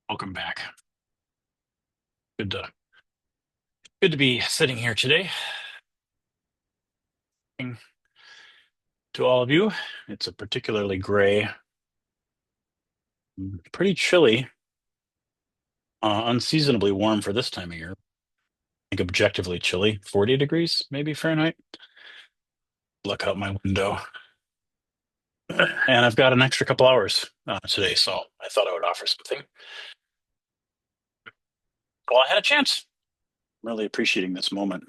Welcome back. Good to good to be sitting here today. To all of you, it's a particularly gray, pretty chilly, unseasonably warm for this time of year. I think objectively chilly, 40 degrees maybe Fahrenheit. Look out my window, and I've got an extra couple hours today, so I thought I would offer something. Well, I had a chance. I'm really appreciating this moment.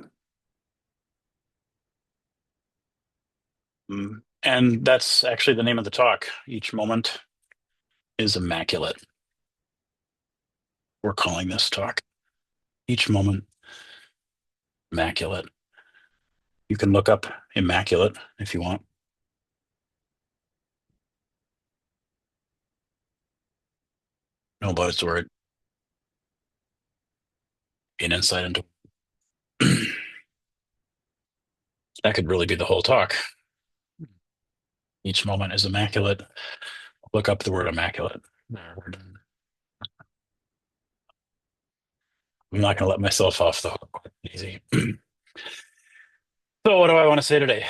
And that's actually the name of the talk. Each moment is immaculate. We're calling this talk. Each moment, immaculate. You can look up Immaculate if you want. No buzzword. An insight into that could really be the whole talk. Each moment is immaculate. Look up the word immaculate. I'm not going to let myself off the hook. Easy. So, what do I want to say today?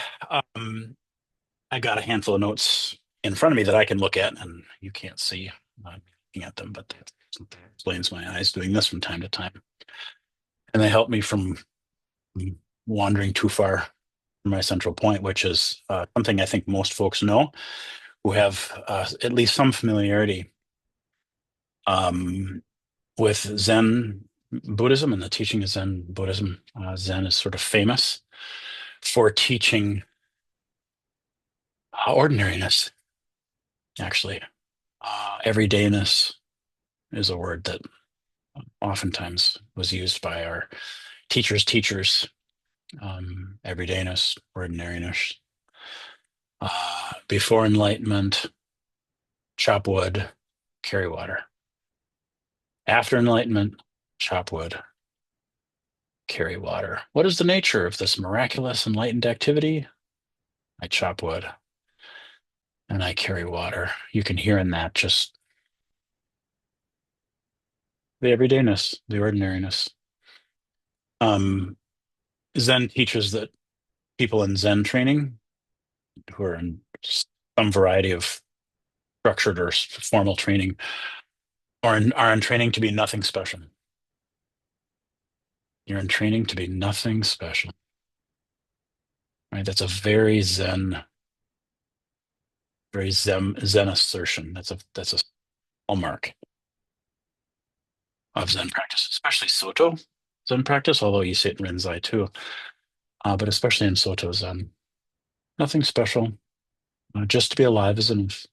I got a handful of notes in front of me that I can look at, and you can't see. I'm looking at them, but that explains my eyes doing this from time to time. And they help me from wandering too far from my central point, which is something I think most folks know who have at least some familiarity um, with Zen Buddhism and the teaching of Zen Buddhism. Zen is sort of famous for teaching ordinariness, actually. Everydayness is a word that oftentimes was used by our teachers, everydayness, ordinariness. Before enlightenment, chop wood, carry water. After enlightenment, chop wood, carry water. What is the nature of this miraculous enlightened activity? I chop wood and I carry water. You can hear in that just the everydayness, the ordinariness. Um, Zen teaches that people in Zen training who are in some variety of structured or formal training are in training to be nothing special. You're in training to be nothing special. Right? That's a very Zen assertion. That's a hallmark of Zen practice, especially Soto Zen practice, although you see it in Rinzai too, but especially in Soto Zen. Nothing special, just to be alive is enough.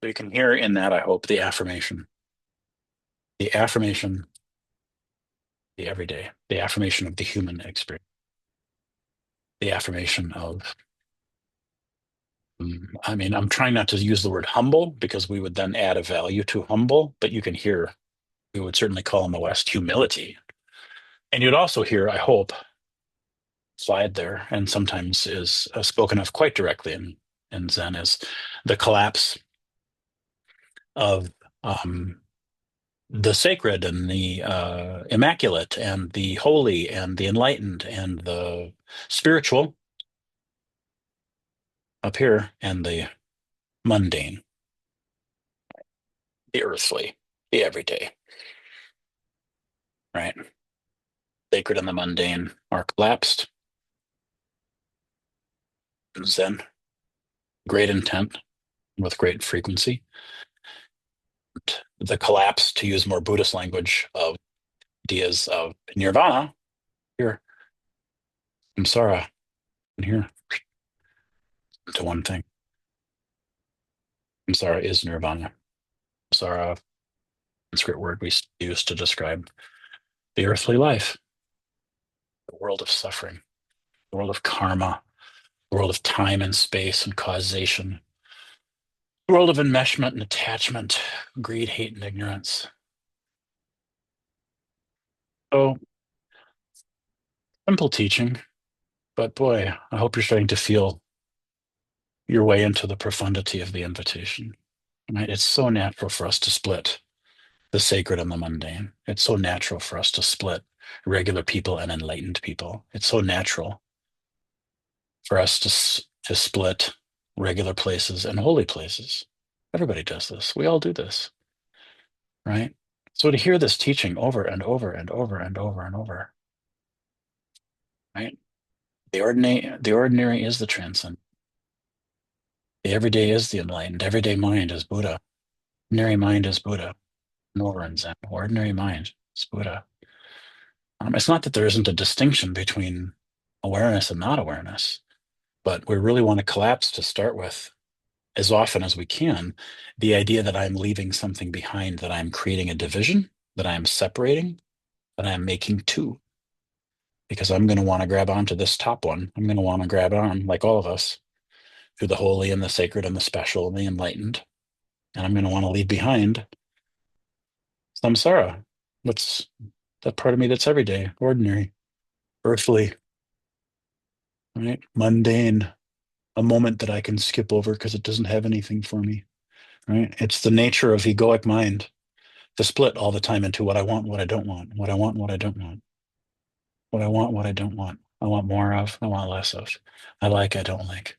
So you can hear in that, I hope, the affirmation, the everyday, the affirmation of the human experience, the affirmation of, I mean, I'm trying not to use the word humble because we would then add a value to humble, but you can hear, we would certainly call in the West humility. And you'd also hear, I hope, slide there, and sometimes is spoken of quite directly in Zen, is the collapse of the sacred and the immaculate and the holy and the enlightened and the spiritual up here and the mundane, the earthly, the everyday, right? Sacred and the mundane are collapsed. Zen, great intent with great frequency. The collapse, to use more Buddhist language, of ideas of nirvana here, samsara, and here to one thing. Samsara is nirvana. Samsara, Sanskrit word we use to describe the earthly life, the world of suffering, the world of karma, the world of time and space and causation, the world of enmeshment and attachment, greed, hate, and ignorance. So, simple teaching, but boy, I hope you're starting to feel your way into the profundity of the invitation. Right? It's so natural for us to split the sacred and the mundane. It's so natural for us to split regular people and enlightened people. It's so natural for us to split regular places and holy places. Everybody does this. We all do this, right? So to hear this teaching over and over and over and over and over, right? The ordinary is the transcendent. The everyday is the enlightened. Everyday mind is Buddha. Ordinary mind is Buddha. Nor in Zen. Ordinary mind is Buddha. It's not that there isn't a distinction between awareness and not awareness, but we really want to collapse to start with, as often as we can, the idea that I'm leaving something behind, that I'm creating a division, that I'm separating, that I'm making two. Because I'm going to want to grab onto this top one. I'm going to want to grab on, like all of us, to the holy and the sacred and the special and the enlightened. And I'm going to want to leave behind samsara. What's that part of me that's everyday, ordinary, earthly, right? Mundane, a moment that I can skip over because it doesn't have anything for me, right? It's the nature of egoic mind to split all the time into what I want, what I don't want, what I want, what I don't want, what I want, what I don't want. I want more of, I want less of. I like, I don't like.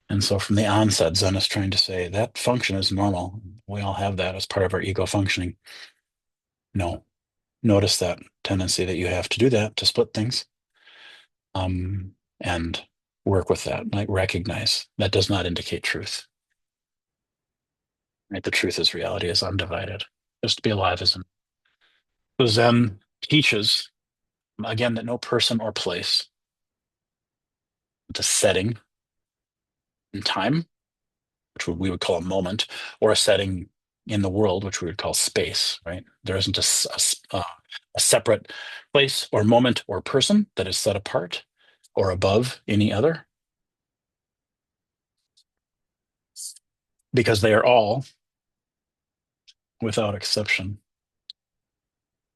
And so from the onset, Zen is trying to say that function is normal. We all have that as part of our ego functioning. No, notice that tendency that you have to do that, to split things, and work with that, like recognize that does not indicate truth. Right? The truth is reality is undivided. Just to be alive is. So Zen teaches, again, that no person or place, the setting in time, which we would call a moment, or a setting in the world, which we would call space, right? There isn't a separate place or moment or person that is set apart or above any other, because they are all, without exception,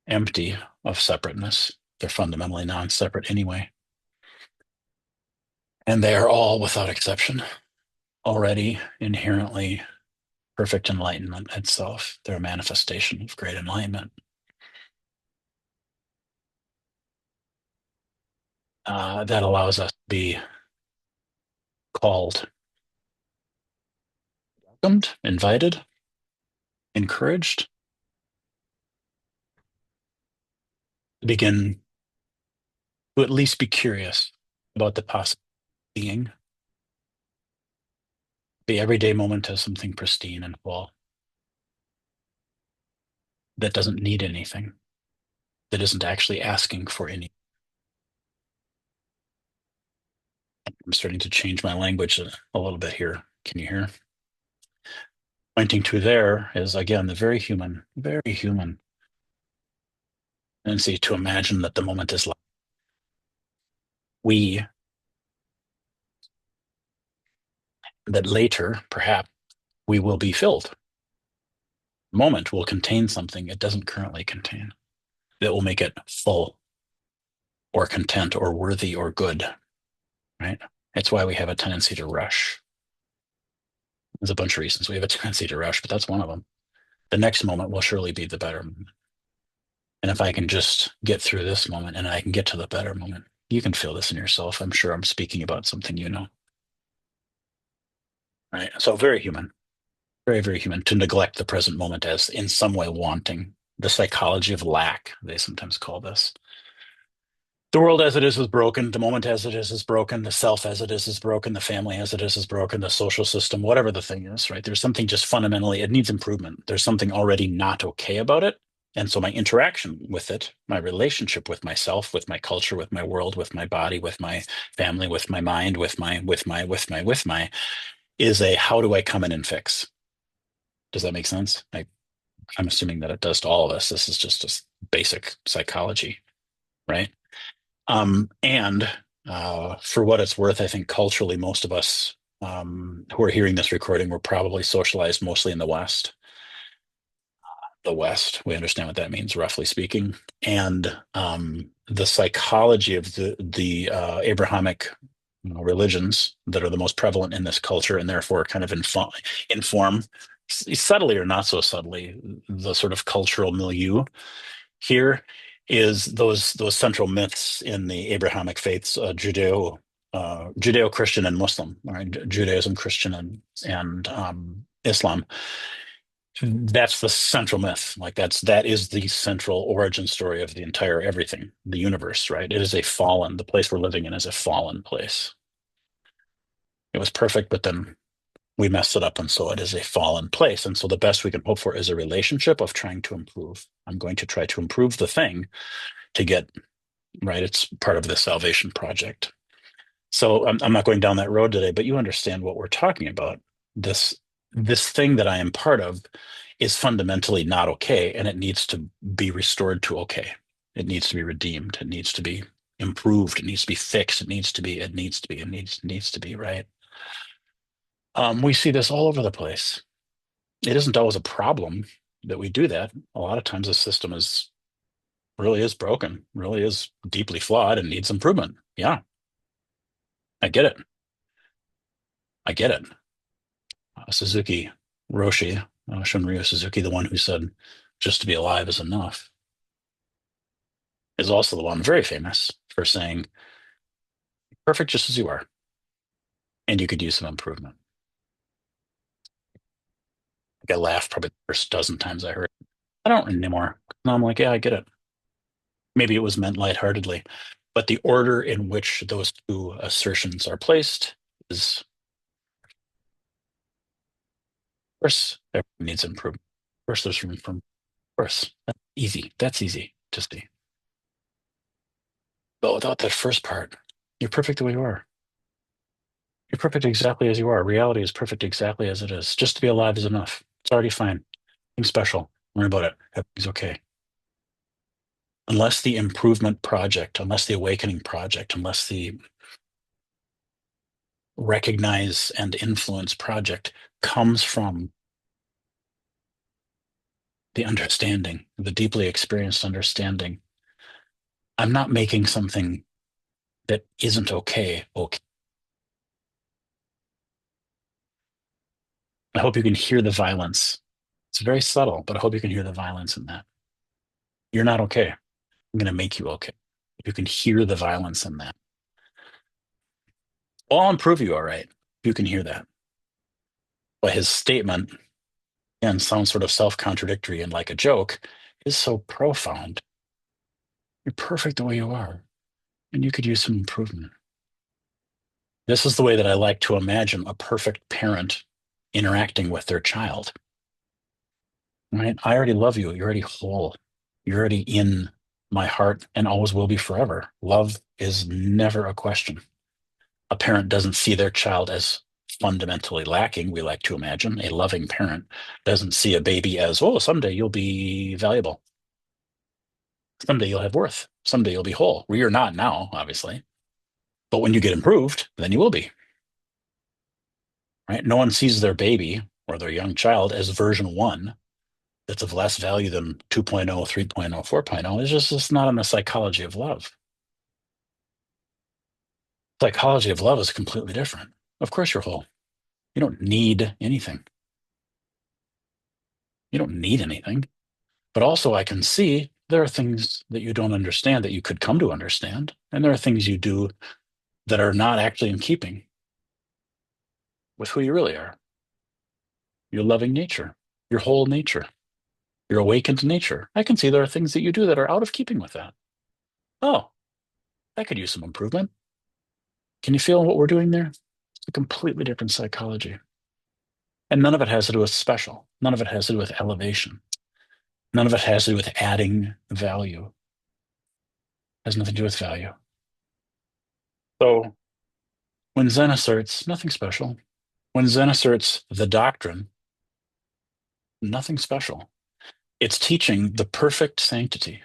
empty of separateness. They're fundamentally non-separate anyway. And they are all, without exception, already inherently perfect enlightenment itself. They're a manifestation of great enlightenment. That allows us to be called, welcomed, invited, encouraged to begin to at least be curious about the possible being. The everyday moment as something pristine and full that doesn't need anything, that isn't actually asking for any. I'm starting to change my language a little bit here. Can you hear? Pointing to there is, again, the very human tendency to imagine that the moment is like we, that later, perhaps, we will be filled. The moment will contain something it doesn't currently contain, that will make it full or content or worthy or good, right? It's why we have a tendency to rush. There's a bunch of reasons we have a tendency to rush, but that's one of them. The next moment will surely be the better moment. And if I can just get through this moment and I can get to the better moment, you can feel this in yourself. I'm sure I'm speaking about something you know. Right. So very human, very, very human to neglect the present moment as in some way wanting. The psychology of lack, they sometimes call this. The world as it is broken. The moment as it is broken. The self as it is broken. The family as it is broken. The social system, whatever the thing is, right? There's something just fundamentally, it needs improvement. There's something already not okay about it. And so my interaction with it, my relationship with myself, with my culture, with my world, with my body, with my family, with my mind, with my, is a how do I come in and fix? Does that make sense? I'm assuming that it does to all of us. This is just a basic psychology, right? And for what it's worth, I think culturally, most of us who are hearing this recording were probably socialized mostly in the West. The West, we understand what that means, roughly speaking. And the psychology of the Abrahamic religions that are the most prevalent in this culture and therefore kind of inform subtly or not so subtly, the sort of cultural milieu here is those central myths in the Abrahamic faiths, Judeo-Christian and Muslim, right? Judaism, Christian, and Islam. That's the central myth. Like that is the central origin story of the entire everything, the universe, right? It is a fallen. The place we're living in is a fallen place. It was perfect, but then we messed it up, and so it is a fallen place. And so the best we can hope for is a relationship of trying to improve. I'm going to try to improve the thing to get right. It's part of the salvation project. So I'm not going down that road today, but you understand what we're talking about. This this thing that I am part of is fundamentally not okay, and it needs to be restored to okay. It needs to be redeemed. It needs to be improved. It needs to be fixed. It needs to be. It needs to be. It needs to be right. We see this all over the place. It isn't always a problem that we do that. A lot of times the system is really is broken, really is deeply flawed and needs improvement. Yeah, I get it. I get it. Suzuki Roshi, Shunryu Suzuki, the one who said, just to be alive is enough, is also the one very famous for saying, perfect just as you are, and you could use some improvement. Like I laughed probably the first dozen times I heard it. I don't anymore. And I'm like, yeah, I get it. Maybe it was meant lightheartedly, but the order in which those two assertions are placed is, of course, everyone needs improvement. Of course, there's room for, of course, that's easy. That's easy to see. But without that first part, you're perfect the way you are. You're perfect exactly as you are. Reality is perfect exactly as it is. Just to be alive is enough. It's already fine. Nothing special. Don't worry about it. Everything's okay. Unless the improvement project, unless the awakening project, unless the recognize and influence project comes from the understanding, the deeply experienced understanding. I'm not making something that isn't okay, okay. I hope you can hear the violence. It's very subtle, but I hope you can hear the violence in that. You're not okay. I'm going to make you okay. You can hear the violence in that. Well, I'll improve you, all right. You can hear that. But his statement, and sounds sort of self-contradictory and like a joke, is so profound. You're perfect the way you are, and you could use some improvement. This is the way that I like to imagine a perfect parent interacting with their child. Right? I already love you. You're already whole. You're already in my heart and always will be forever. Love is never a question. A parent doesn't see their child as fundamentally lacking, we like to imagine. A loving parent doesn't see a baby as, oh, someday you'll be valuable. Someday you'll have worth. Someday you'll be whole. Well, you're not now, obviously. But when you get improved, then you will be. Right? No one sees their baby or their young child as version one that's of less value than 2.0, 3.0, 4.0. It's not in the psychology of love. Psychology of love is completely different. Of course you're whole. You don't need anything. You don't need anything. But also I can see there are things that you don't understand that you could come to understand. And there are things you do that are not actually in keeping with who you really are. Your loving nature, your whole nature, your awakened nature. I can see there are things that you do that are out of keeping with that. Oh, that could use some improvement. Can you feel what we're doing there? It's a completely different psychology. And none of it has to do with special. None of it has to do with elevation. None of it has to do with adding value. It has nothing to do with value. So when Zen asserts nothing special, when Zen asserts the doctrine, nothing special, it's teaching the perfect sanctity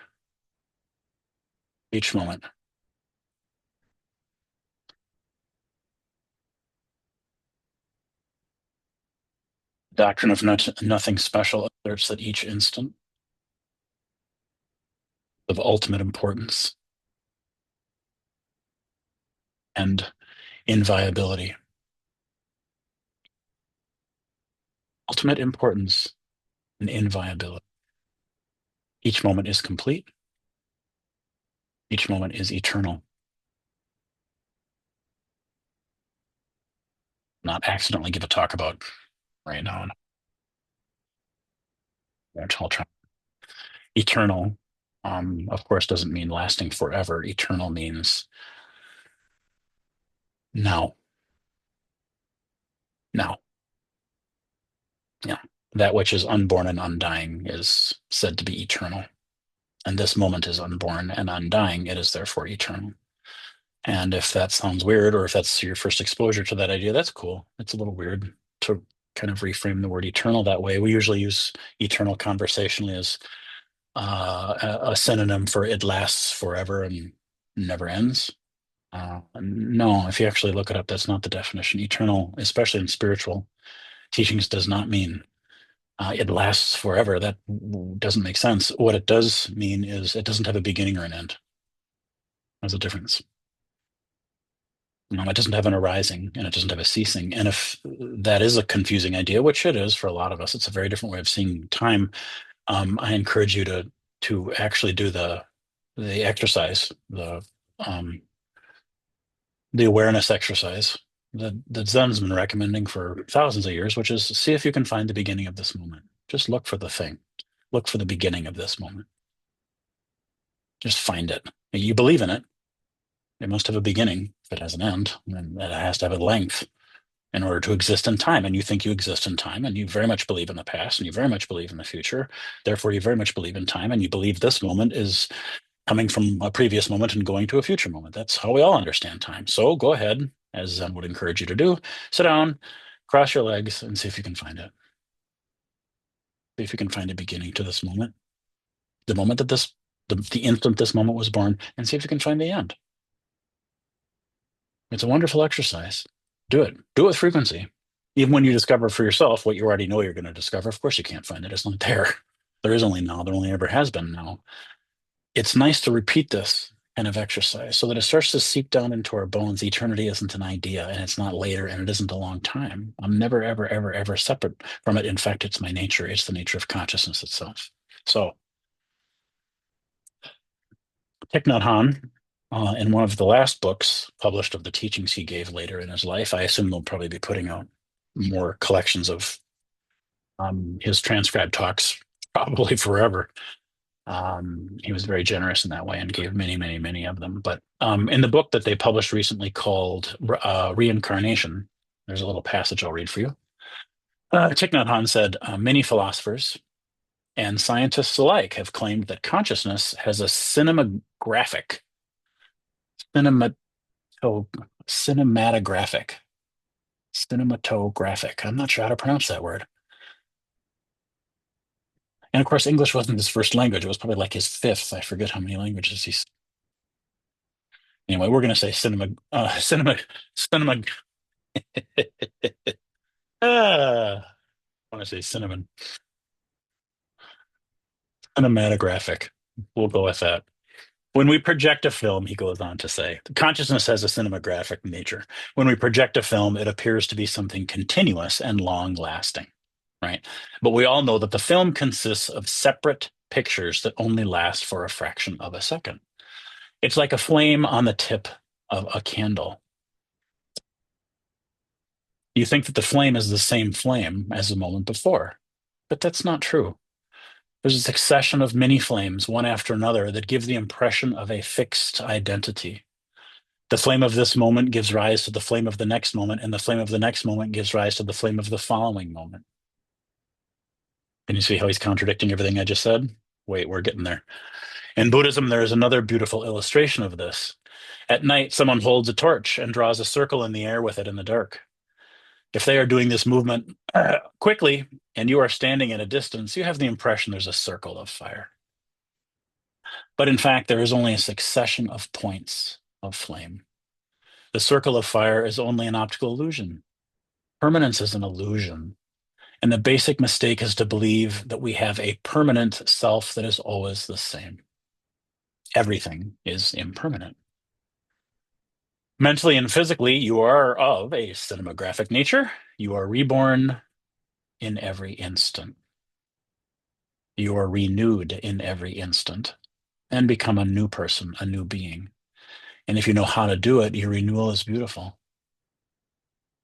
each moment. Doctrine of nothing special asserts that each instant of ultimate importance and inviolability. ultimate importance and inviolability. Each moment is complete. Each moment is eternal. Not accidentally give a talk about right now. Eternal, of course, doesn't mean lasting forever. Eternal means now. Now. Yeah. That which is unborn and undying is said to be eternal. And this moment is unborn and undying. It is therefore eternal. And if that sounds weird, or if that's your first exposure to that idea, that's cool. It's a little weird to kind of reframe the word eternal that way. We usually use eternal conversationally as a synonym for it lasts forever and never ends. No, if you actually look it up, that's not the definition. Eternal, especially in spiritual teachings, does not mean it lasts forever. That doesn't make sense. What it does mean is it doesn't have a beginning or an end. There's a difference. It doesn't have an arising and it doesn't have a ceasing. And if that is a confusing idea, which it is for a lot of us, it's a very different way of seeing time. I encourage you to actually do the exercise, um, the awareness exercise that Zen's been recommending for thousands of years, which is see if you can find the beginning of this moment. Just look for the thing. Look for the beginning of this moment. Just find it. You believe in it. It must have a beginning. If it has an end, then it has to have a length in order to exist in time. And you think you exist in time, and you very much believe in the past, and you very much believe in the future. Therefore, you very much believe in time, and you believe this moment is coming from a previous moment and going to a future moment. That's how we all understand time. So go ahead, as Zen would encourage you to do, sit down, cross your legs, and see if you can find it. See if you can find a beginning to this moment, the moment that the instant this moment was born, and see if you can find the end. It's a wonderful exercise. Do it. Do it with frequency. Even when you discover for yourself what you already know you're going to discover, of course you can't find it. It's not there. There is only now. There only ever has been now. It's nice to repeat this kind of exercise so that it starts to seep down into our bones. Eternity isn't an idea, and it's not later, and it isn't a long time. I'm never, ever, ever, ever separate from it. In fact, it's my nature. It's the nature of consciousness itself. So, Thich Nhat Hanh, in one of the last books published of the teachings he gave later in his life, I assume they'll probably be putting out more collections of his transcribed talks, probably forever. He was very generous in that way and gave many, many, many of them. But in the book that they published recently called Reincarnation, there's a little passage I'll read for you. Thich Nhat Hanh said, many philosophers and scientists alike have claimed that consciousness has a cinematographic, cinematographic, cinematographic. I'm not sure how to pronounce that word. And of course, English wasn't his first language. It was probably like his fifth. I forget how many languages he's. Anyway, we're going to say cinema. I want to say cinnamon. Cinematographic. We'll go with that. When we project a film, he goes on to say, consciousness has a cinematographic nature. When we project a film, it appears to be something continuous and long lasting, right? But we all know that the film consists of separate pictures that only last for a fraction of a second. It's like a flame on the tip of a candle. You think that the flame is the same flame as the moment before, but that's not true. There's a succession of mini flames, one after another, that give the impression of a fixed identity. The flame of this moment gives rise to the flame of the next moment, and the flame of the next moment gives rise to the flame of the following moment. Can you see how he's contradicting everything I just said? Wait, we're getting there. In Buddhism, there is another beautiful illustration of this. At night, someone holds a torch and draws a circle in the air with it in the dark. If they are doing this movement quickly and you are standing at a distance, you have the impression there's a circle of fire. But in fact, there is only a succession of points of flame. The circle of fire is only an optical illusion. Permanence is an illusion. And the basic mistake is to believe that we have a permanent self that is always the same. Everything is impermanent. Mentally and physically, you are of a cinematographic nature. You are reborn in every instant. You are renewed in every instant and become a new person, a new being. And if you know how to do it, your renewal is beautiful.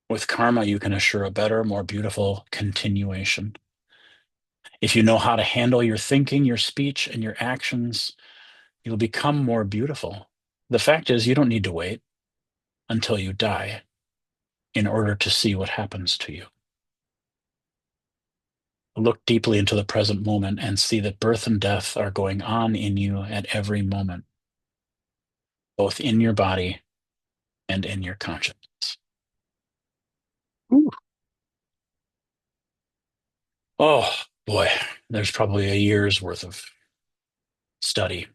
With karma, you can assure a better, more beautiful continuation. If you know how to handle your thinking, your speech, and your actions, you'll become more beautiful. The fact is, you don't need to wait until you die in order to see what happens to you. Look deeply into the present moment and see that birth and death are going on in you at every moment, both in your body and in your consciousness. Ooh. Oh boy, there's probably a year's worth of study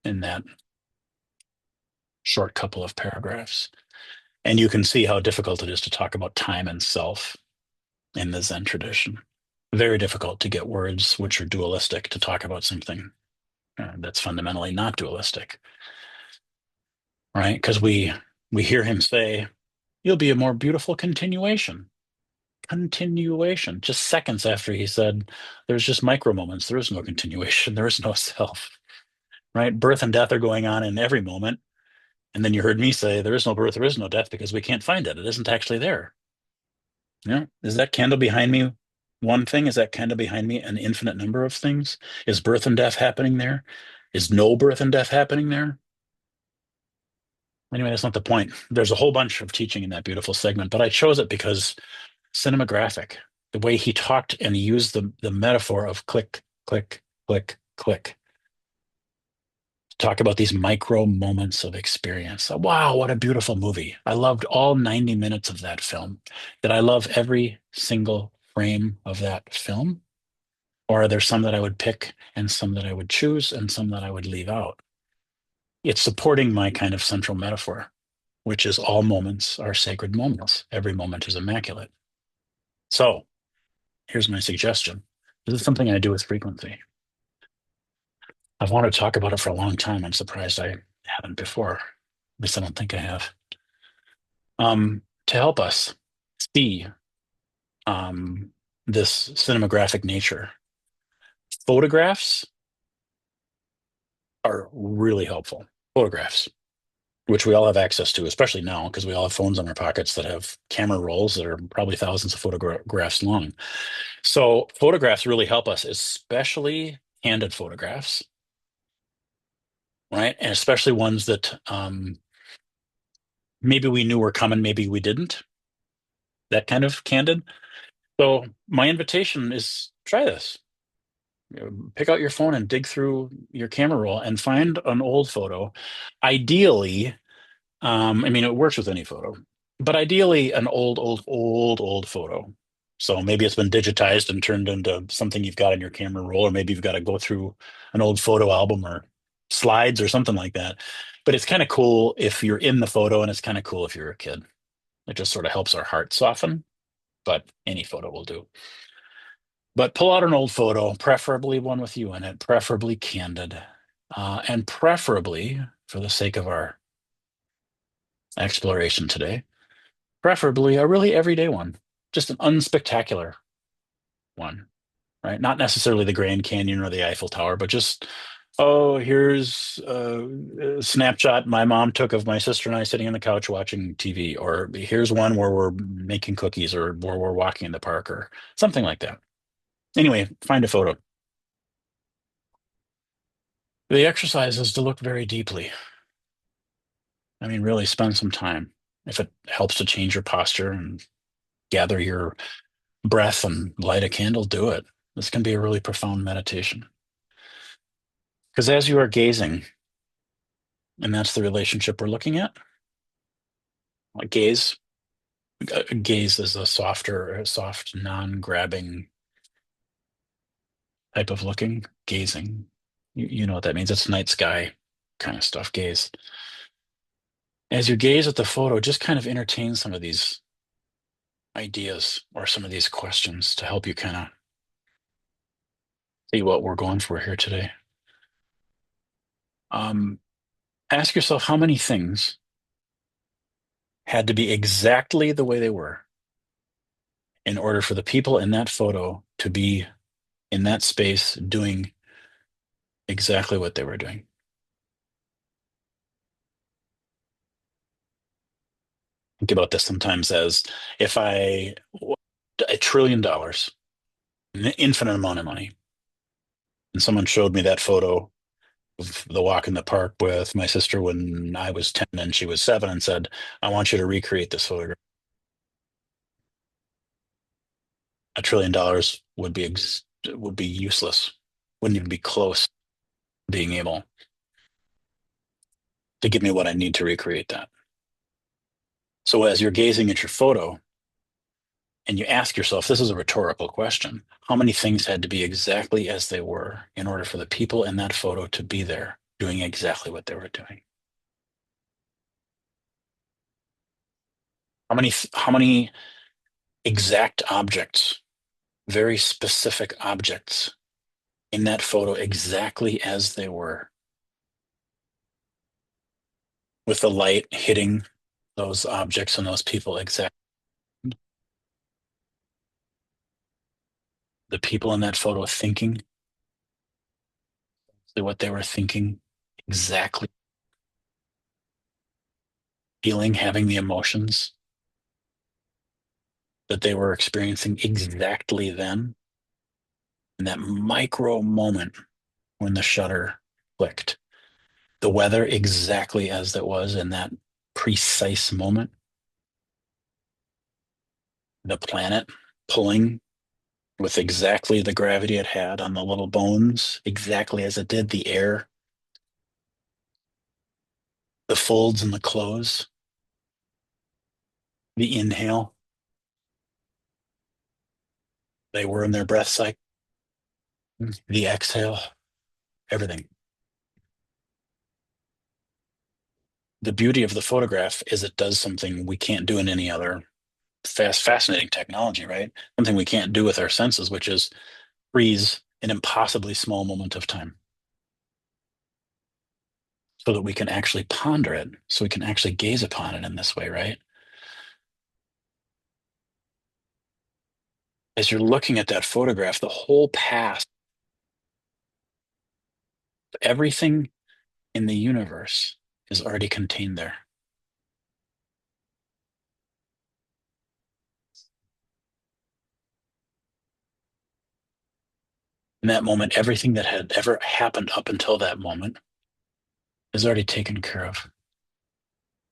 in that short couple of paragraphs. And you can see how difficult it is to talk about time and self in the Zen tradition. Very difficult to get words which are dualistic to talk about something that's fundamentally not dualistic, right? Because we hear him say, "You'll be a more beautiful continuation." Continuation. Just seconds after he said, "There's just micro moments. There is no continuation. There is no self." Right? Birth and death are going on in every moment. And then you heard me say, "There is no birth. There is no death because we can't find it. It isn't actually there." Yeah. Is that candle behind me one thing? Is that candle behind me an infinite number of things? Is birth and death happening there? Is no birth and death happening there? Anyway, that's not the point. There's a whole bunch of teaching in that beautiful segment, but I chose it because cinematographic, the way he talked and he used the metaphor of click, click, click, click. Talk about these micro moments of experience. Wow, what a beautiful movie. I loved all 90 minutes of that film. Did I love every single frame of that film? Or are there some that I would pick and some that I would choose and some that I would leave out? It's supporting my kind of central metaphor, which is all moments are sacred moments. Every moment is immaculate. So here's my suggestion. This is something I do with frequency. I've wanted to talk about it for a long time. I'm surprised I haven't before. At least I don't think I have. To help us see um, this cinematographic nature, photographs are really helpful. Photographs, which we all have access to, especially now because we all have phones in our pockets that have camera rolls that are probably thousands of photographs long. So photographs really help us, especially candid photographs, right? And especially ones that maybe we knew were coming, maybe we didn't. That kind of candid. So my invitation is try this. Pick out your phone and dig through your camera roll and find an old photo. Ideally, I mean, it works with any photo, but ideally an old photo. So maybe it's been digitized and turned into something you've got in your camera roll, or maybe you've got to go through an old photo album or slides or something like that. But it's kind of cool if you're in the photo, and it's kind of cool if you're a kid. It just sort of helps our heart soften, but any photo will do. But pull out an old photo, preferably one with you in it, preferably candid, and preferably, for the sake of our exploration today, preferably a really everyday one, just an unspectacular one, right? Not necessarily the Grand Canyon or the Eiffel Tower, but just, oh, here's a snapshot my mom took of my sister and I sitting on the couch watching TV, or here's one where we're making cookies or where we're walking in the park or something like that. Anyway, find a photo. The exercise is to look very deeply. I mean, really spend some time. If it helps to change your posture and gather your breath and light a candle, do it. This can be a really profound meditation. Because as you are gazing, and that's the relationship we're looking at, like gaze is a softer, a soft, non-grabbing type of looking, gazing. You know what that means. It's night sky kind of stuff, gaze. As you gaze at the photo, just kind of entertain some of these ideas or some of these questions to help you kind of see what we're going for here today. Um, Ask yourself how many things had to be exactly the way they were in order for the people in that photo to be in that space doing exactly what they were doing. Think about this sometimes as if $1 trillion, an infinite amount of money, and someone showed me that photo of the walk in the park with my sister when I was 10 and she was 7 and said, I want you to recreate this photograph. $1 trillion would be useless. Wouldn't even be close to being able to give me what I need to recreate that. So as you're gazing at your photo and you ask yourself, this is a rhetorical question, how many things had to be exactly as they were in order for the people in that photo to be there doing exactly what they were doing? How many exact objects, very specific objects in that photo exactly as they were, with the light hitting those objects and those people exactly. The people in that photo thinking what they were thinking, exactly feeling, having the emotions that they were experiencing exactly then, in that micro moment when the shutter clicked. The weather exactly as it was in that precise moment. The planet pulling with exactly the gravity it had on the little bones, exactly as it did the air, the folds in the clothes, the inhale they were in their breath cycle, the exhale, everything. The beauty of the photograph is it does something we can't do in any other fascinating technology, right? Something we can't do with our senses, which is freeze an impossibly small moment of time so that we can actually ponder it, so we can actually gaze upon it in this way, right? As you're looking at that photograph, the whole past, everything in the universe is already contained there. In that moment, everything that had ever happened up until that moment is already taken care of.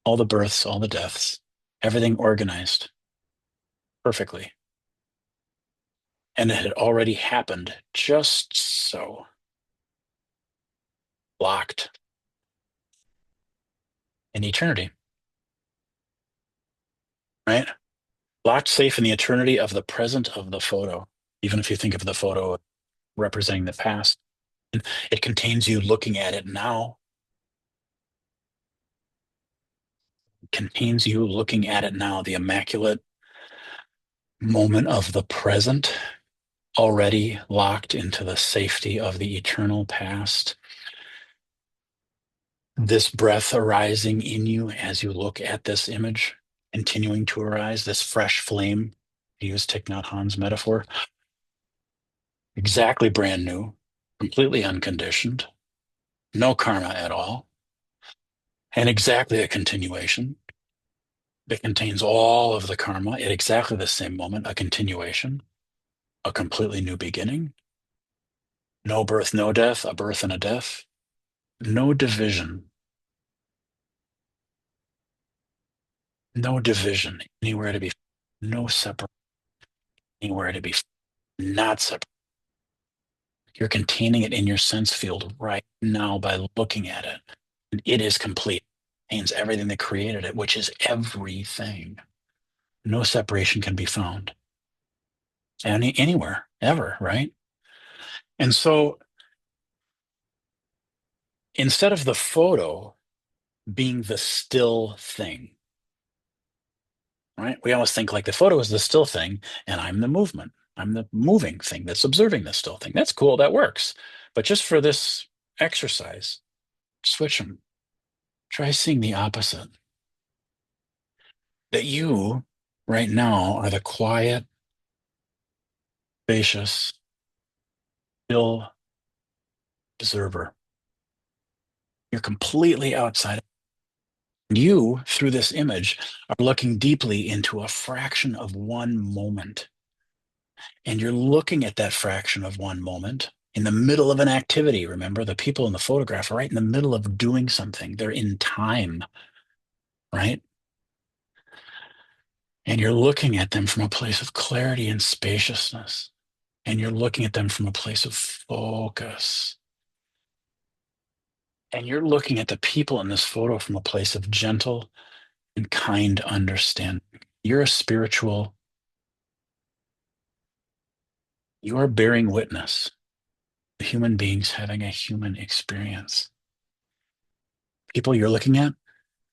All the births, all the deaths, everything organized perfectly. And it had already happened just so, locked in eternity, right? Locked safe in the eternity of the present of the photo. Even if you think of the photo representing the past, it contains you looking at it now, it contains you looking at it now, the immaculate moment of the present, already locked into the safety of the eternal past. This breath arising in you as you look at this image, continuing to arise, this fresh flame, to use Thich Nhat Hanh's metaphor, exactly brand new, completely unconditioned, no karma at all, and exactly a continuation that contains all of the karma at exactly the same moment, a continuation, a completely new beginning, no birth, no death, a birth and a death, no division, no division anywhere to be, no separate anywhere to be, not separate. You're containing it in your sense field right now by looking at it. And it is complete. It contains everything that created it, which is everything. No separation can be found anywhere, ever, right? And so instead of the photo being the still thing, right? We always think like the photo is the still thing, and I'm the movement. I'm the moving thing that's observing the still thing. That's cool. That works. But just for this exercise, switch them. Try seeing the opposite. That you right now are the quiet, spacious, still observer. You're completely outside. You, through this image, are looking deeply into a fraction of one moment. And you're looking at that fraction of one moment in the middle of an activity. Remember, the people in the photograph are right in the middle of doing something. They're in time, right? And you're looking at them from a place of clarity and spaciousness. And you're looking at them from a place of focus. And you're looking at the people in this photo from a place of gentle and kind understanding. You're a spiritual, you are bearing witness to human beings having a human experience. People you're looking at,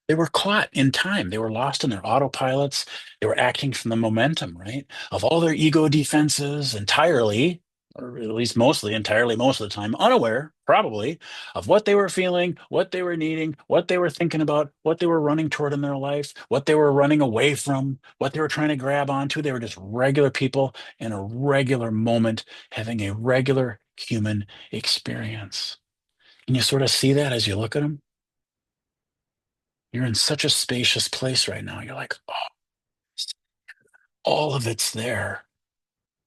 they were caught in time. They were lost in their autopilots. They were acting from the momentum, right? Of all their ego defenses entirely, or at least mostly entirely, most of the time, unaware, probably, of what they were feeling, what they were needing, what they were thinking about, what they were running toward in their life, what they were running away from, what they were trying to grab onto. They were just regular people in a regular moment having a regular human experience. Can you sort of see that as you look at them? You're in such a spacious place right now. You're like, oh, all of it's there.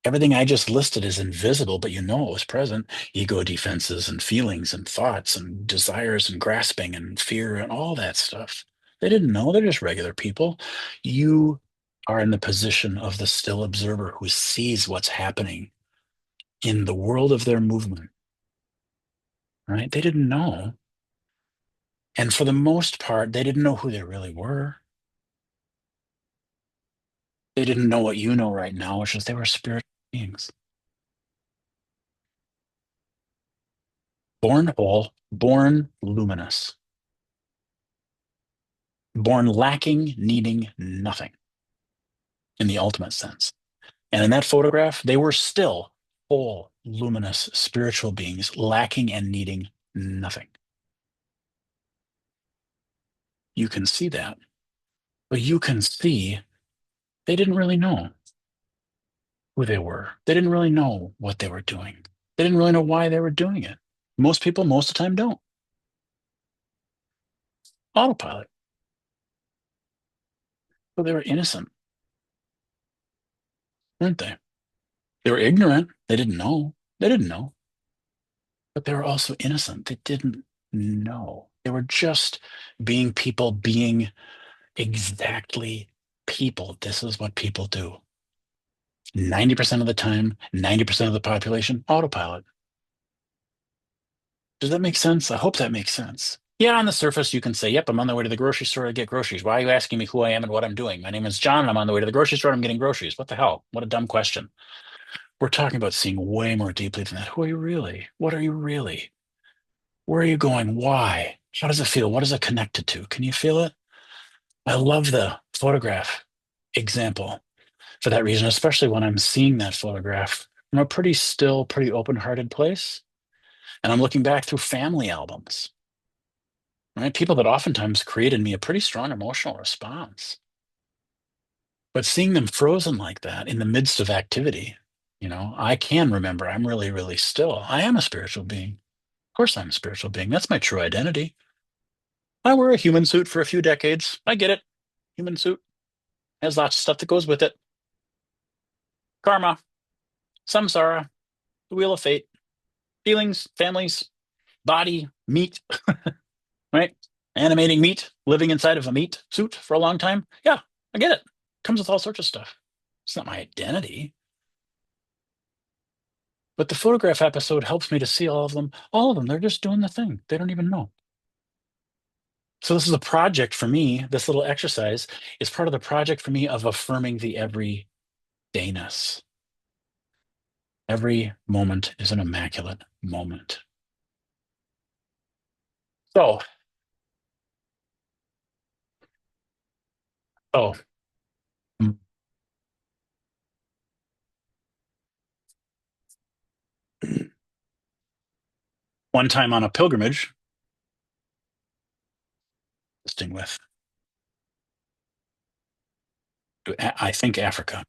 Everything I just listed is invisible, but you know it was present. Ego defenses and feelings and thoughts and desires and grasping and fear and all that stuff. They didn't know. They're just regular people. You are in the position of the still observer who sees what's happening in the world of their movement, right? They didn't know. And for the most part, they didn't know who they really were. They didn't know what you know right now, which is they were spiritual beings. Born whole, born luminous, born lacking, needing nothing in the ultimate sense. And in that photograph, they were still whole, luminous, spiritual beings, lacking and needing nothing. You can see that, but you can see they didn't really know who they were. They didn't really know what they were doing. They didn't really know why they were doing it. Most people, most of the time, don't. Autopilot. So they were innocent, weren't they? They were ignorant. They didn't know. They didn't know. But they were also innocent. They didn't know. They were just being people, being exactly people. This is what people do. 90% of the time, 90% of the population, autopilot. Does that make sense? I hope that makes sense. Yeah, on the surface, you can say, yep, I'm on the way to the grocery store to get groceries. Why are you asking me who I am and what I'm doing? My name is John, and I'm on the way to the grocery store. I'm getting groceries. What the hell? What a dumb question. We're talking about seeing way more deeply than that. Who are you really? What are you really? Where are you going? Why? How does it feel? What is it connected to? Can you feel it? I love the photograph example for that reason, especially when I'm seeing that photograph from a pretty still, pretty open-hearted place. And I'm looking back through family albums, right? People that oftentimes create in me a pretty strong emotional response. But seeing them frozen like that in the midst of activity, I can remember I'm really, really still. I am a spiritual being. Of course, I'm a spiritual being. That's my true identity. I wear a human suit for a few decades. I get it. Human suit has lots of stuff that goes with it. Karma, samsara, the wheel of fate, feelings, families, body, meat, right? Animating meat, living inside of a meat suit for a long time. Yeah, I get it. Comes with all sorts of stuff. It's not my identity. But the photograph episode helps me to see all of them. All of them, they're just doing the thing. They don't even know. So this is a project for me. This little exercise is part of the project for me of affirming the everydayness. Every moment is an immaculate moment. So, oh, mm, one time on a pilgrimage, visiting with, I think, Africa.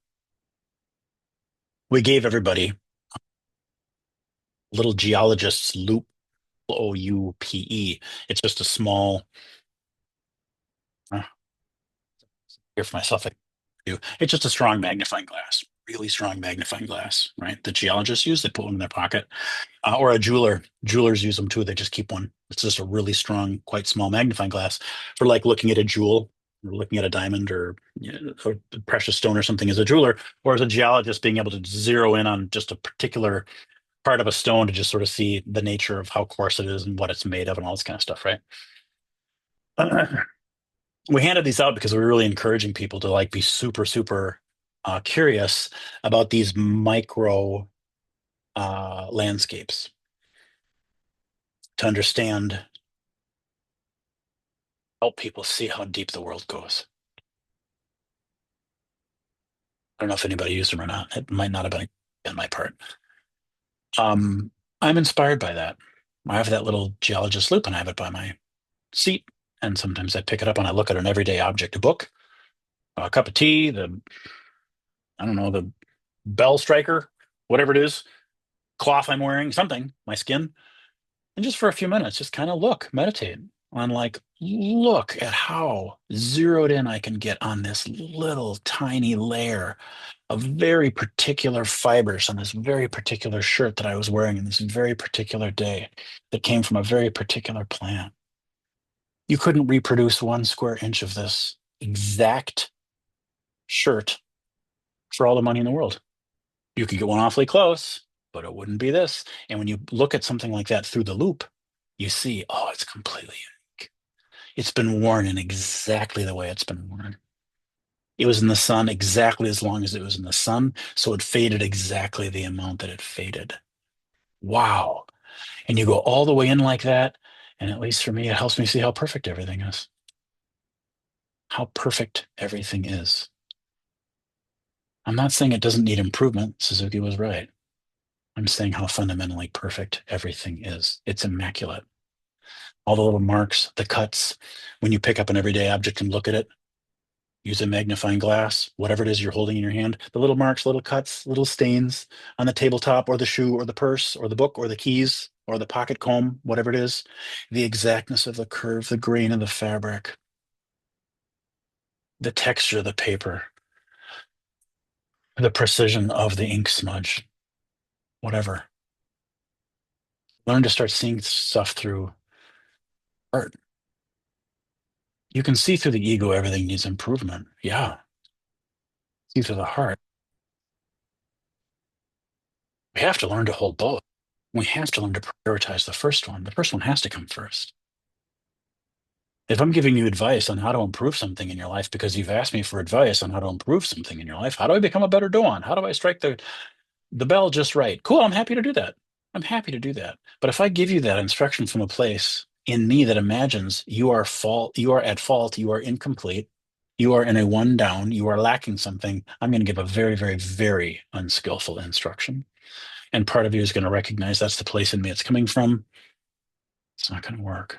We gave everybody little geologist's loupe, Loupe. It's just a small, uh, here for myself, I do. It's just a strong magnifying glass, really strong magnifying glass, right? The geologists use, they put one in their pocket, or a jeweler. Jewelers use them too. They just keep one. It's just a really strong, quite small magnifying glass for like looking at a jewel, or looking at a diamond, or, a precious stone or something as a jeweler, or as a geologist being able to zero in on just a particular part of a stone to just sort of see the nature of how coarse it is and what it's made of and all this kind of stuff, right? We handed these out because we were really encouraging people to like be super, super curious about these micro landscapes to understand, help people see how deep the world goes. I don't know if anybody used them or not. It might not have been on my part. Um, I'm inspired by that. I have that little geologist loop and I have it by my seat. And sometimes I pick it up and I look at an everyday object, a book, a cup of tea, I don't know, the bell striker, whatever it is, cloth I'm wearing, something, my skin. And just for a few minutes, just kind of look, meditate on like, look at how zeroed in I can get on this little tiny layer of very particular fibers on this very particular shirt that I was wearing in this very particular day that came from a very particular plant. You couldn't reproduce 1 square inch of this exact shirt for all the money in the world. You could get one awfully close, but it wouldn't be this. And when you look at something like that through the loop, you see, oh, it's completely unique. It's been worn in exactly the way it's been worn. It was in the sun exactly as long as it was in the sun, so it faded exactly the amount that it faded. Wow. And you go all the way in like that, and at least for me, it helps me see how perfect everything is. How perfect everything is. I'm not saying it doesn't need improvement. Suzuki was right. I'm saying how fundamentally perfect everything is. It's immaculate. All the little marks, the cuts, when you pick up an everyday object and look at it, use a magnifying glass, whatever it is you're holding in your hand, the little marks, little cuts, little stains on the tabletop or the shoe or the purse or the book or the keys or the pocket comb, whatever it is, the exactness of the curve, the grain of the fabric, the texture of the paper, the precision of the ink smudge, whatever. Learn to start seeing stuff through art. You can see through the ego, everything needs improvement. Yeah. See through the heart. We have to learn to hold both. We have to learn to prioritize the first one. The first one has to come first. If I'm giving you advice on how to improve something in your life because you've asked me for advice on how to improve something in your life, how do I become a better Doan? How do I strike the bell just right? Cool, I'm happy to do that. I'm happy to do that. But if I give you that instruction from a place in me that imagines you are at fault, you are incomplete, you are in a one down, you are lacking something, I'm going to give a very, very, very unskillful instruction. And part of you is going to recognize that's the place in me it's coming from. It's not going to work.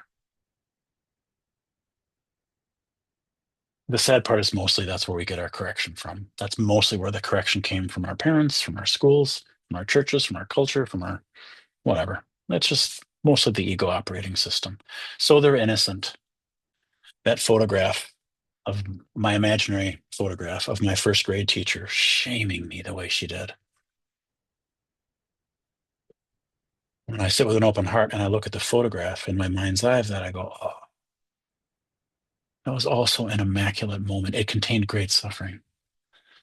The sad part is mostly that's where we get our correction from. That's mostly where the correction came from our parents, from our schools, from our churches, from our culture, from our whatever. That's just mostly the ego operating system. So they're innocent. That photograph of my imaginary photograph of my first grade teacher shaming me the way she did. When I sit with an open heart and I look at the photograph in my mind's eye of that, I go, oh, that was also an immaculate moment. It contained great suffering,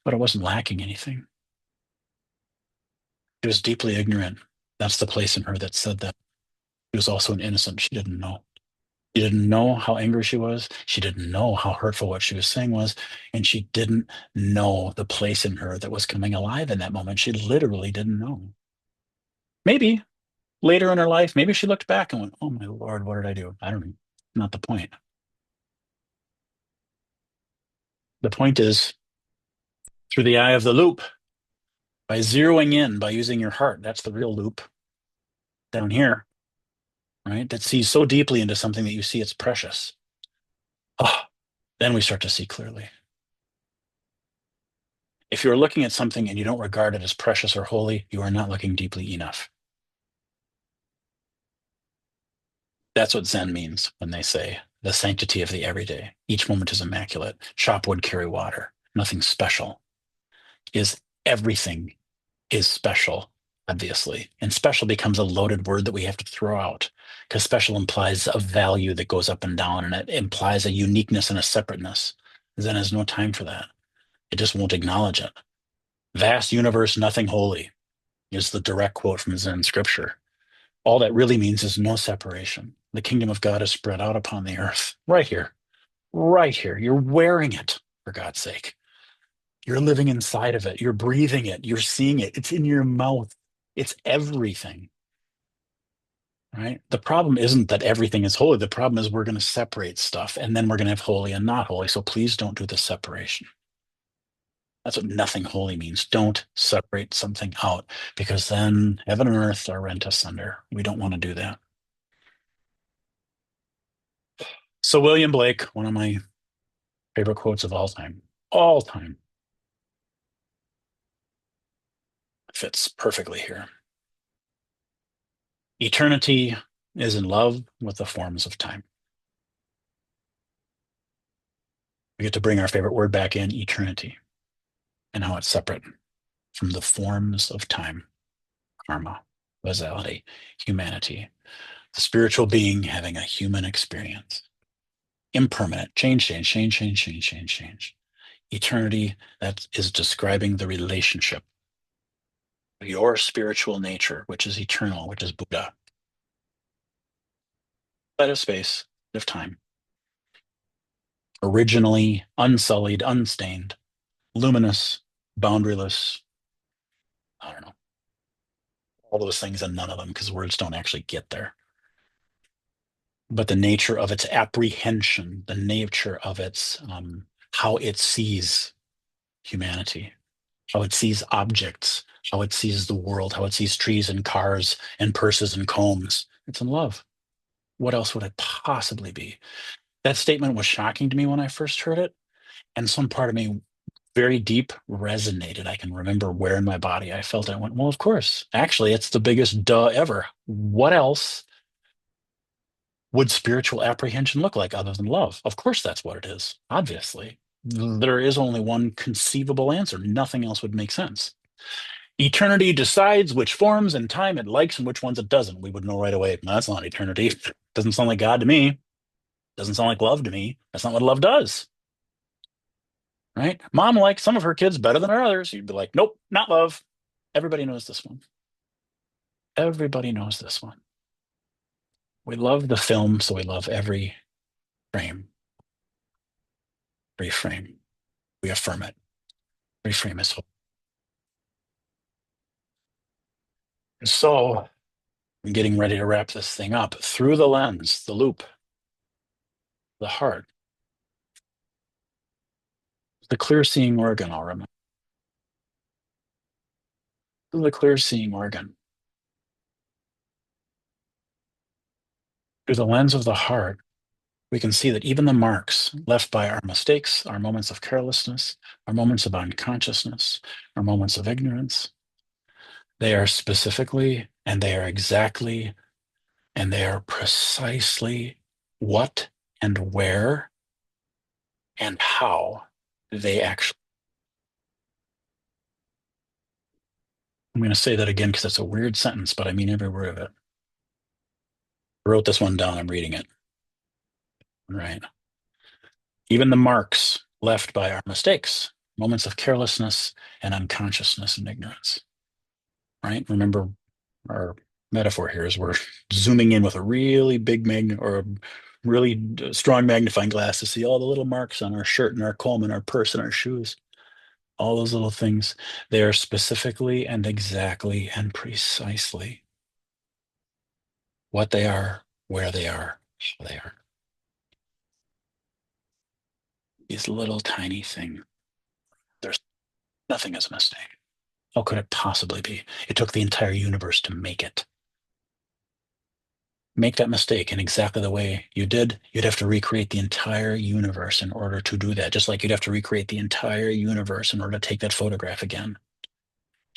but it wasn't lacking anything. She was deeply ignorant. That's the place in her that said that. She was also an innocent. She didn't know. She didn't know how angry she was. She didn't know how hurtful what she was saying was. And she didn't know the place in her that was coming alive in that moment. She literally didn't know. Maybe later in her life, maybe she looked back and went, oh my Lord, what did I do? I don't know. Not the point. The point is through the eye of the loop, by zeroing in, by using your heart, that's the real loop down here, right? That sees so deeply into something that you see it's precious. Oh, then we start to see clearly. If you're looking at something and you don't regard it as precious or holy, you are not looking deeply enough. That's what Zen means when they say the sanctity of the everyday. Each moment is immaculate. Chop wood, carry water. Nothing special. Is everything is special, obviously. And special becomes a loaded word that we have to throw out because special implies a value that goes up and down and it implies a uniqueness and a separateness. Zen has no time for that. It just won't acknowledge it. Vast universe, nothing holy is the direct quote from Zen scripture. All that really means is no separation. The kingdom of God is spread out upon the earth, right here, right here. You're wearing it, for God's sake. You're living inside of it. You're breathing it. You're seeing it. It's in your mouth. It's everything, right? The problem isn't that everything is holy. The problem is we're going to separate stuff and then we're going to have holy and not holy. So please don't do the separation. That's what nothing holy means. Don't separate something out because then heaven and earth are rent asunder. We don't want to do that. So William Blake, one of my favorite quotes of all time, fits perfectly here. Eternity is in love with the forms of time. We get to bring our favorite word back in, eternity, and how it's separate from the forms of time, karma, causality, humanity, the spiritual being having a human experience. Impermanent, change, change, change, change, change, change, change. Eternity, that is describing the relationship. Your spiritual nature, which is eternal, which is Buddha, outside of space, of time, originally unsullied, unstained, luminous, boundaryless, I don't know, all those things and none of them because words don't actually get there. But the nature of its apprehension, the nature of its how it sees humanity, how it sees objects, how it sees the world, how it sees trees and cars and purses and combs. It's in love. What else would it possibly be? That statement was shocking to me when I first heard it. And some part of me very deep resonated. I can remember where in my body I felt it. I went, well, of course. Actually, it's the biggest duh ever. What else would spiritual apprehension look like other than love? Of course, that's what it is. Obviously, there is only one conceivable answer. Nothing else would make sense. Eternity decides which forms and time it likes and which ones it doesn't. We would know right away. No, that's not eternity. Doesn't sound like God to me. Doesn't sound like love to me. That's not what love does. Right? Mom likes some of her kids better than her others. You'd be like, nope, not love. Everybody knows this one. Everybody knows this one. We love the film, so we love every frame. Every frame. We affirm it. Every frame is hope. So I'm getting ready to wrap this thing up through the lens, the loupe, the heart, the clear seeing organ, I'll remember. The clear seeing organ. Through the lens of the heart, we can see that even the marks left by our mistakes, our moments of carelessness, our moments of unconsciousness, our moments of ignorance, they are specifically and they are exactly and they are precisely what and where and how they actually. I'm going to say that again because it's a weird sentence, but I mean every word of it. I wrote this one down. I'm reading it. Right. Even the marks left by our mistakes, moments of carelessness and unconsciousness and ignorance. Right. Remember our metaphor here is we're zooming in with a really big or a really strong magnifying glass to see all the little marks on our shirt and our comb and our purse and our shoes. All those little things. They are specifically and exactly and precisely what they are, where they are, how they are. These little tiny things. There's nothing is a mistake. How could it possibly be? It took the entire universe to make it. make that mistake in exactly the way you did, you'd have to recreate the entire universe in order to do that. Just like you'd have to recreate the entire universe in order to take that photograph again.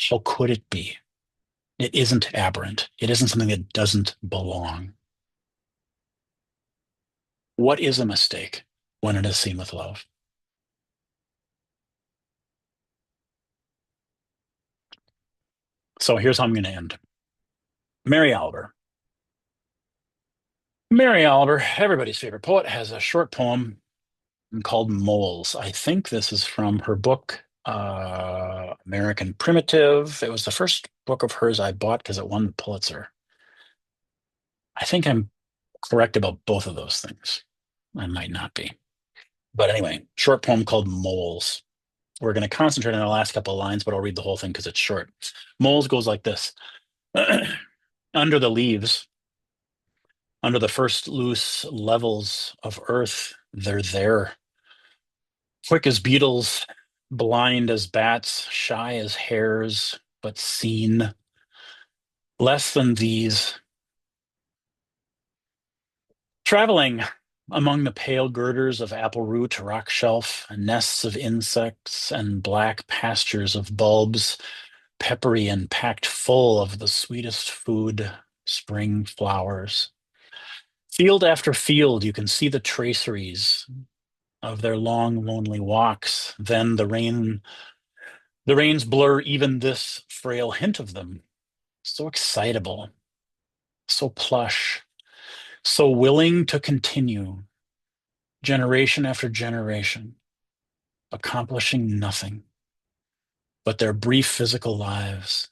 How could it be? It isn't aberrant. It isn't something that doesn't belong. What is a mistake when it is seen with love? So here's how I'm going to end. Mary Oliver. Mary Oliver, everybody's favorite poet, has a short poem called Moles. I think this is from her book, American Primitive. It was the first book of hers I bought because it won the Pulitzer. I think I'm correct about both of those things. I might not be. But anyway, short poem called Moles. We're going to concentrate on the last couple of lines, but I'll read the whole thing because it's short. Moles goes like this. Under the leaves, under the first loose levels of earth, they're there. Quick as beetles, blind as bats, shy as hares, but seen. Less than these. Traveling among the pale girders of apple root, rock shelf, nests of insects, and black pastures of bulbs, peppery and packed full of the sweetest food, spring flowers. Field after field, you can see the traceries of their long, lonely walks. Then the rains blur even this frail hint of them. So excitable, so plush, so willing to continue, generation after generation, accomplishing nothing but their brief physical lives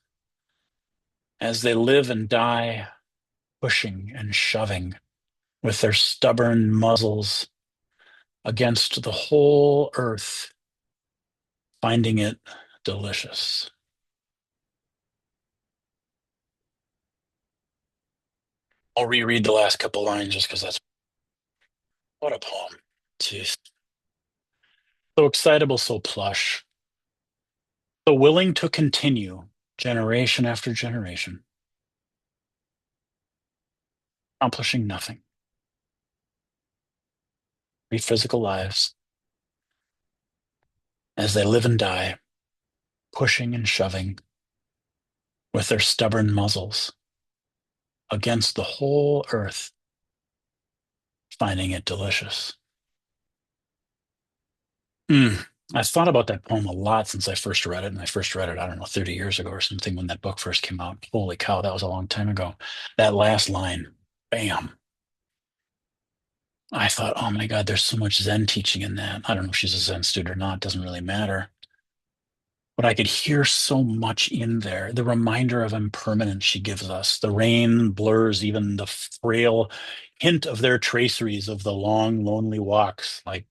as they live and die, pushing and shoving with their stubborn muzzles against the whole earth, finding it delicious. I'll reread the last couple lines just because that's what a poem. Jeez. So excitable, so plush, so willing to continue generation after generation, accomplishing nothing. Brief physical lives as they live and die, pushing and shoving with their stubborn muzzles against the whole earth, finding it delicious. Mm. I've thought about that poem a lot since I first read it, and I first read it, I don't know, 30 years ago or something when that book first came out. Holy cow, that was a long time ago. That last line, bam. I thought, oh my God, there's so much Zen teaching in that. I don't know if she's a Zen student or not, doesn't really matter. But I could hear so much in there. The reminder of impermanence she gives us. The rain blurs even the frail hint of their traceries of the long, lonely walks. Like,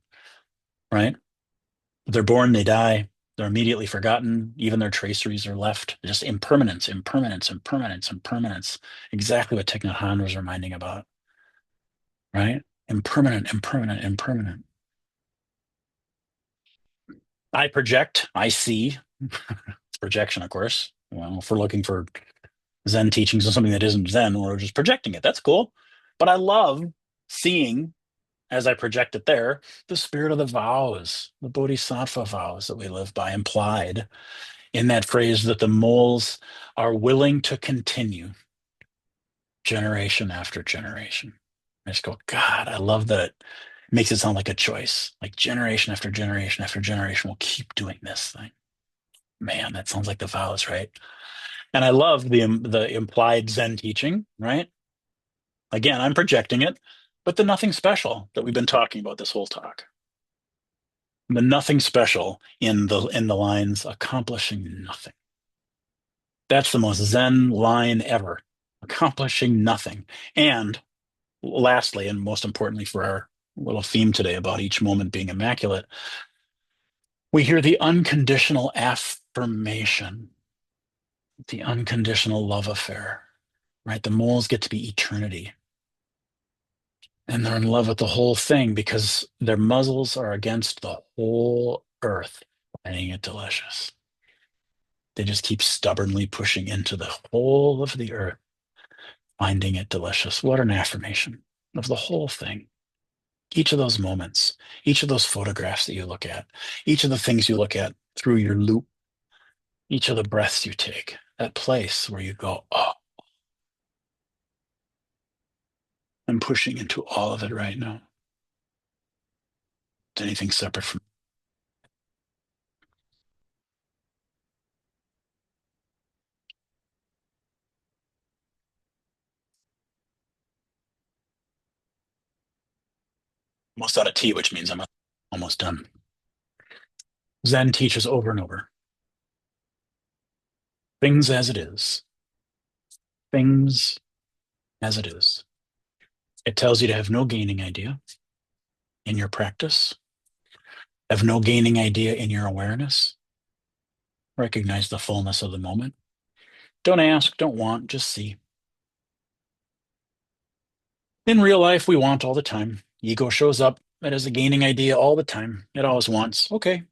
right? They're born, they die, they're immediately forgotten. Even their traceries are left. Just impermanence, impermanence, impermanence, impermanence. Exactly what Thich Nhat Hanh was reminding about, right? Impermanent, impermanent, impermanent. I project, I see. It's projection, of course. Well, if we're looking for Zen teachings on something that isn't Zen, we're just projecting it. That's cool. But I love seeing, as I project it there, the spirit of the vows, the bodhisattva vows that we live by, implied in that phrase that the moles are willing to continue generation after generation. I just go, God, I love that it makes it sound like a choice. Like generation after generation after generation will keep doing this thing. Man, that sounds like the vows, right? And I love the implied Zen teaching, right? Again, I'm projecting it, but the nothing special that we've been talking about this whole talk. The nothing special in the lines accomplishing nothing. That's the most Zen line ever. Accomplishing nothing. And lastly, and most importantly for our little theme today about each moment being immaculate, we hear the unconditional affirmation, the unconditional love affair, right? The moles get to be eternity. And they're in love with the whole thing because their muzzles are against the whole earth, finding it delicious. They just keep stubbornly pushing into the whole of the earth, finding it delicious. What an affirmation of the whole thing. Each of those moments, each of those photographs that you look at, each of the things you look at through your loupe, each of the breaths you take, that place where you go, oh, I'm pushing into all of it right now. Anything separate from almost out of tea, which means I'm almost done. Zen teaches over and over things as it is, things as it is. It tells you to have no gaining idea in your practice, have no gaining idea in your awareness. Recognize the fullness of the moment. Don't ask, don't want, just see. In real life, we want all the time. Ego shows up. It has a gaining idea all the time. It always wants. Okay.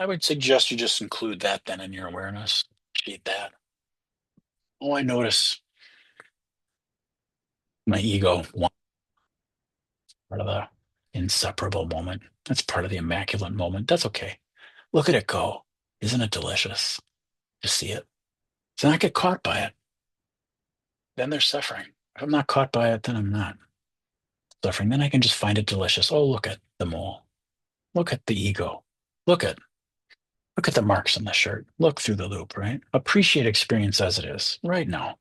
I would suggest you just include that then in your awareness. Cheat that. Oh, I notice my ego wants part of the inseparable moment. That's part of the immaculate moment. That's okay. Look at it go. Isn't it delicious to see it? So not get caught by it. Then there's suffering. If I'm not caught by it, then I'm not suffering. Then I can just find it delicious. Oh, look at the mole. Look at the ego. Look at Look at the marks on the shirt. Look through the loupe, right? Appreciate experience as it is right now.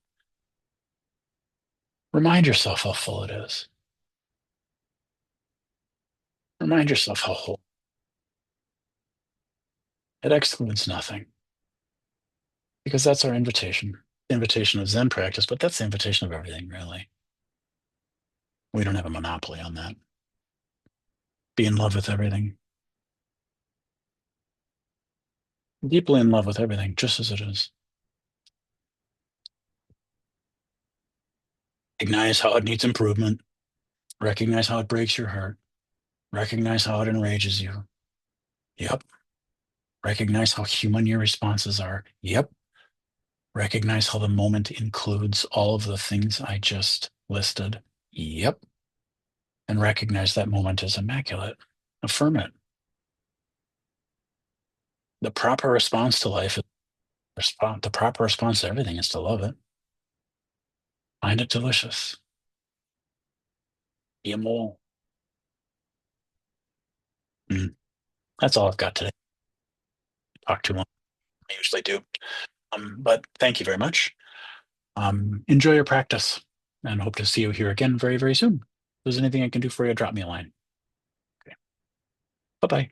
Remind yourself how full it is. Remind yourself how whole. It excludes nothing because that's our invitation. Invitation of Zen practice, but that's the invitation of everything, really. We don't have a monopoly on that. Be in love with everything. Deeply in love with everything, just as it is. Recognize how it needs improvement. Recognize how it breaks your heart. Recognize how it enrages you. Yep. Recognize how human your responses are. Yep. Recognize how the moment includes all of the things I just listed. Yep. And recognize that moment as immaculate. Affirm it. The proper response to life is the proper response to everything is to love it. Find it delicious. Be a mole. Mm. That's all I've got today. Talk too long. I usually do. But thank you very much. Enjoy your practice and hope to see you here again very, very soon. If there's anything I can do for you, drop me a line. Okay. Bye-bye.